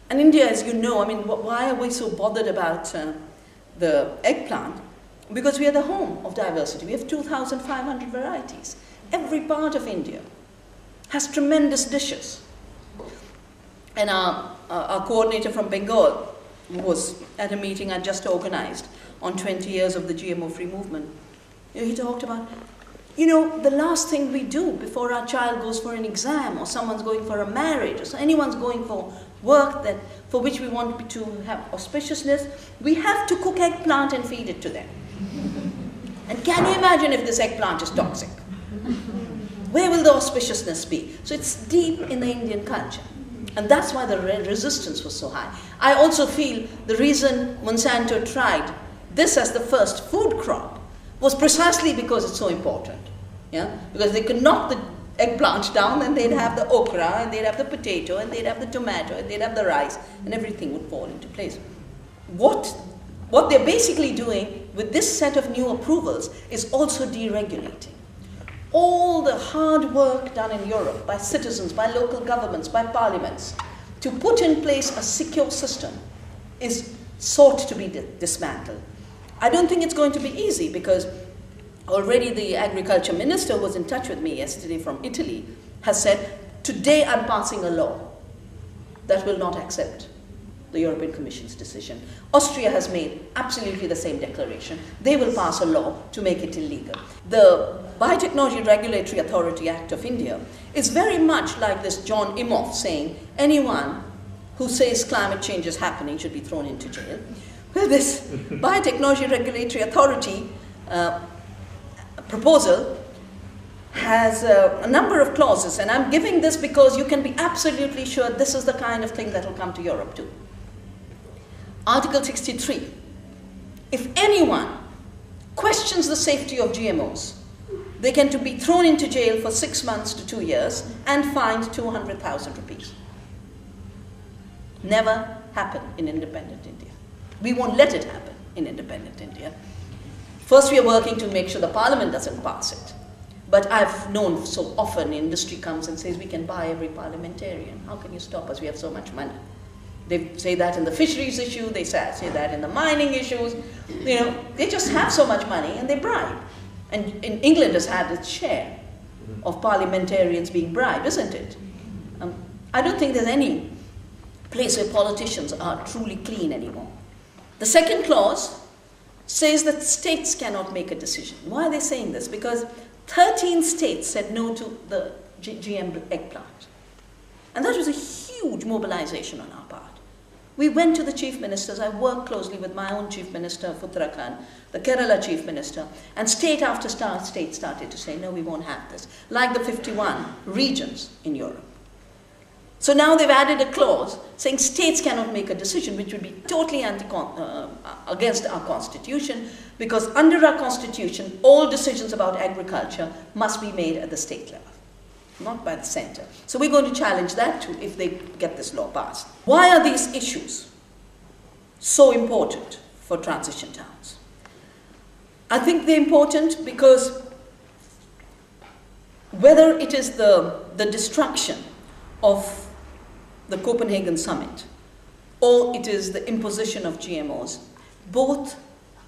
And India, as you know, I mean, why are we so bothered about the eggplant? Because we are the home of diversity. We have 2,500 varieties. Every part of India has tremendous dishes. And our coordinator from Bengal, who was at a meeting I just organized on 20 years of the GMO-free movement, he talked about, the last thing we do before our child goes for an exam, or someone's going for a marriage, or so anyone's going for work for which we want to have auspiciousness, we have to cook eggplant and feed it to them. And can you imagine if this eggplant is toxic? Where will the auspiciousness be? So it's deep in the Indian culture. And that's why the resistance was so high. I also feel the reason Monsanto tried this as the first food crop was precisely because it's so important. Yeah? Because they could knock the eggplant down, and they'd have the okra, and they'd have the potato, and they'd have the tomato, and they'd have the rice, and everything would fall into place. What they're basically doing with this set of new approvals is also deregulating. All the hard work done in Europe by citizens, by local governments, by parliaments, to put in place a secure system is sought to be dismantled. I don't think it's going to be easy, because already the agriculture minister was in touch with me yesterday from Italy, has said, today I'm passing a law that will not accept the European Commission's decision. Austria has made absolutely the same declaration. They will pass a law to make it illegal. The Biotechnology Regulatory Authority Act of India is very much like this John Imhoff saying, anyone who says climate change is happening should be thrown into jail. Well, this Biotechnology Regulatory Authority proposal has a number of clauses, and I'm giving this because you can be absolutely sure this is the kind of thing that will come to Europe too. Article 63, if anyone questions the safety of GMOs, they can be thrown into jail for 6 months to 2 years and fined 200,000 rupees. Never happen in independent India. We won't let it happen in independent India. First, we are working to make sure the parliament doesn't pass it. But I've known so often industry comes and says, we can buy every parliamentarian. How can you stop us? We have so much money. They say that in the fisheries issue, they say that in the mining issues. They just have so much money and they bribe. And England has had its share of parliamentarians being bribed, isn't it? I don't think there's any place where politicians are truly clean anymore. The second clause says that states cannot make a decision. Why are they saying this? Because 13 states said no to the GM eggplant. And that was a huge mobilization on our part. We went to the chief ministers. I worked closely with my own chief minister of Uttarakhand, the Kerala chief minister, and state after state started to say, no, we won't have this, like the 51 regions in Europe. So now they've added a clause saying states cannot make a decision, which would be totally against our constitution, because under our constitution, all decisions about agriculture must be made at the state level, not by the center. So we're going to challenge that too if they get this law passed. Why are these issues so important for transition towns? I think they're important because whether it is the destruction of the Copenhagen summit or it is the imposition of GMOs, both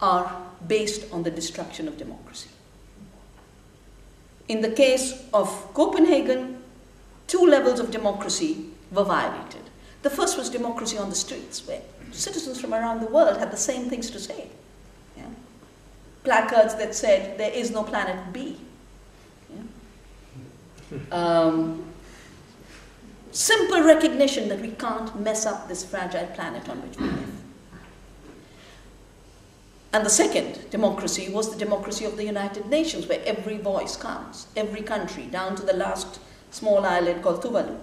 are based on the destruction of democracy. In the case of Copenhagen, 2 levels of democracy were violated. The first was democracy on the streets, where citizens from around the world had the same things to say. Yeah? Placards that said, there is no planet B. Yeah? Simple recognition that we can't mess up this fragile planet on which we live. And the second democracy was the democracy of the United Nations, where every voice counts, every country, down to the last small island called Tuvalu.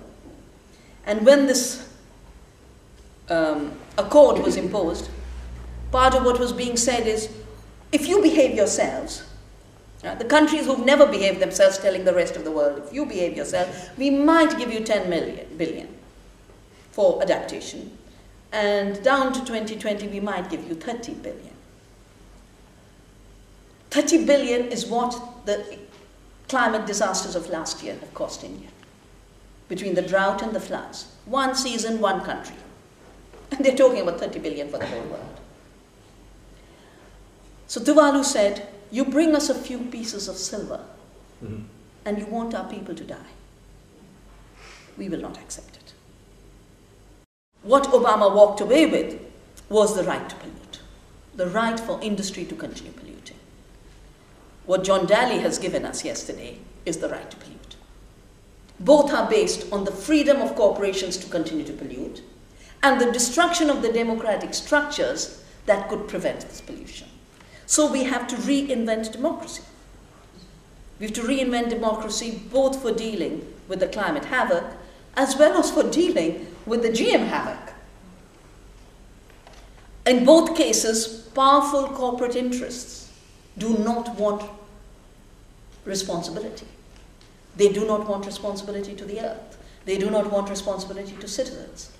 And when this accord was imposed, part of what was being said is, if you behave yourselves, the countries who've never behaved themselves telling the rest of the world, if you behave yourself, we might give you 10 billion for adaptation. And down to 2020, we might give you 30 billion. 30 billion is what the climate disasters of last year have cost India, between the drought and the floods. One season, one country. And they're talking about 30 billion for the whole world. So Tuvalu said, you bring us a few pieces of silver and you want our people to die. We will not accept it. What Obama walked away with was the right to pollute, the right for industry to continue polluting. What John Daly has given us yesterday is the right to pollute. Both are based on the freedom of corporations to continue to pollute and the destruction of the democratic structures that could prevent this pollution. So we have to reinvent democracy. We have to reinvent democracy both for dealing with the climate havoc as well as for dealing with the GM havoc. In both cases, powerful corporate interests do not want responsibility. They do not want responsibility to the earth. They do not want responsibility to citizens.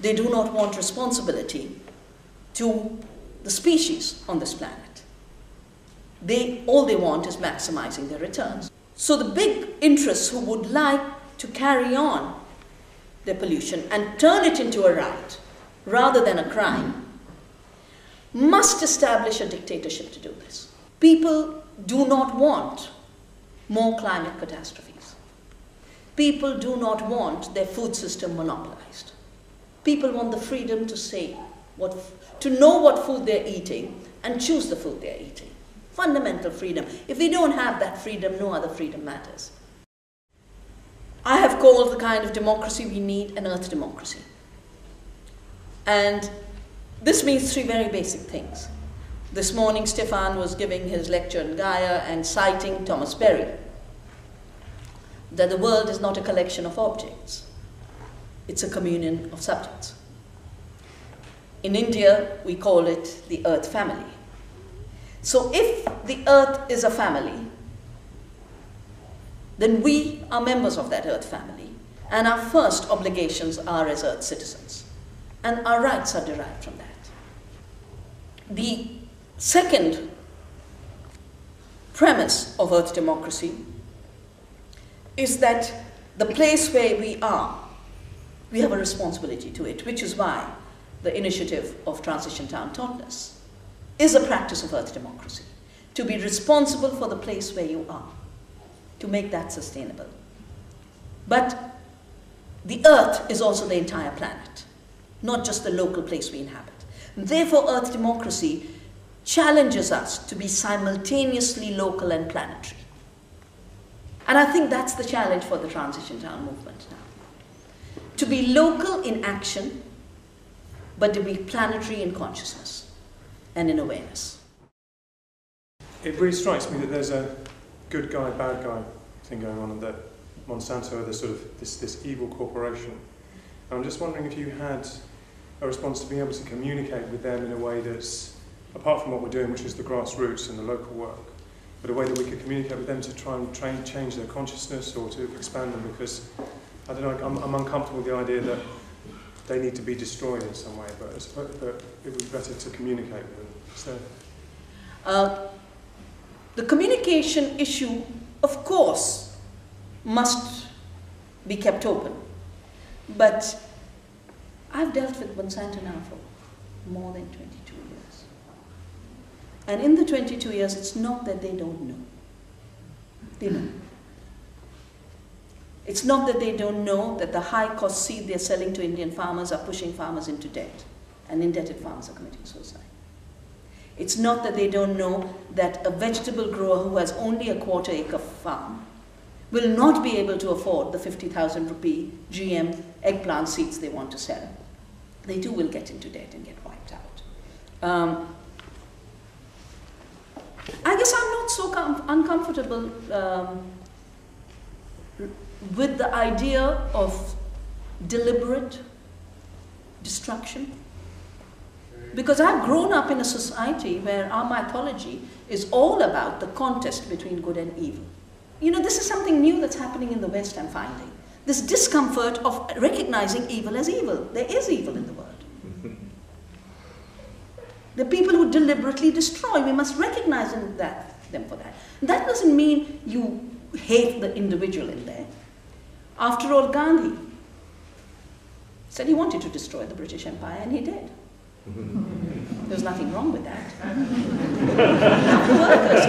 They do not want responsibility to the species on this planet. All they want is maximizing their returns. So the big interests who would like to carry on their pollution and turn it into a right rather than a crime must establish a dictatorship to do this. People do not want more climate catastrophes. People do not want their food system monopolized. People want the freedom to say to know what food they're eating and choose the food they're eating. Fundamental freedom. If we don't have that freedom, no other freedom matters. I have called the kind of democracy we need an earth democracy. And this means three very basic things. This morning, Stefan was giving his lecture in Gaia and citing Thomas Berry, that the world is not a collection of objects. It's a communion of subjects. In India, we call it the earth family. So if the earth is a family, then we are members of that earth family, and our first obligations are as earth citizens, and our rights are derived from that. The second premise of earth democracy is that the place where we are, we have a responsibility to it, which is why the initiative of Transition Town taught us is a practice of earth democracy, to be responsible for the place where you are, to make that sustainable. But the earth is also the entire planet, not just the local place we inhabit. Therefore, earth democracy challenges us to be simultaneously local and planetary. And I think that's the challenge for the Transition Town movement now. To be local in action, but to be planetary in consciousness and in awareness. It really strikes me that there's a good guy, bad guy thing going on, and that Monsanto are this sort of this evil corporation. I'm just wondering if you had a response to being able to communicate with them in a way that's, apart from what we're doing, which is the grassroots and the local work, but a way that we could communicate with them to try and change their consciousness or to expand them, because, I don't know, I'm uncomfortable with the idea that they need to be destroyed in some way, but it would be better to communicate with them. So. The communication issue, of course, must be kept open. But I've dealt with Monsanto now for more than 22 years. And in the 22 years, it's not that they don't know. They know. It's not that they don't know that the high-cost seed they're selling to Indian farmers are pushing farmers into debt, and indebted farmers are committing suicide. It's not that they don't know that a vegetable grower who has only a quarter-acre farm will not be able to afford the 50,000 rupee GM eggplant seeds they want to sell. They too will get into debt and get wiped out. I guess I'm not so uncomfortable with the idea of deliberate destruction. Because I've grown up in a society where our mythology is all about the contest between good and evil. You know, this is something new that's happening in the West, I'm finding. This discomfort of recognizing evil as evil. There is evil in the world. The people who deliberately destroy, we must recognize them for that. That doesn't mean you hate the individual in there. After all, Gandhi said he wanted to destroy the British Empire, and he did. There was nothing wrong with that. The workers.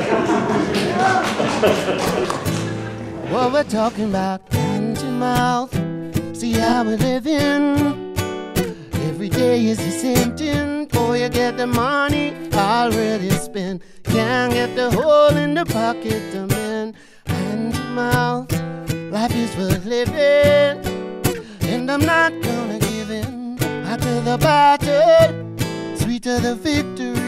Well, we're talking about hand to mouth. See how we're living. Every day is a sentence. Before you get the money already spent. Can't get the hole in the pocket to mend. Hand to mouth. Life is worth living. And I'm not gonna give in. After the battle, sweeter the victory.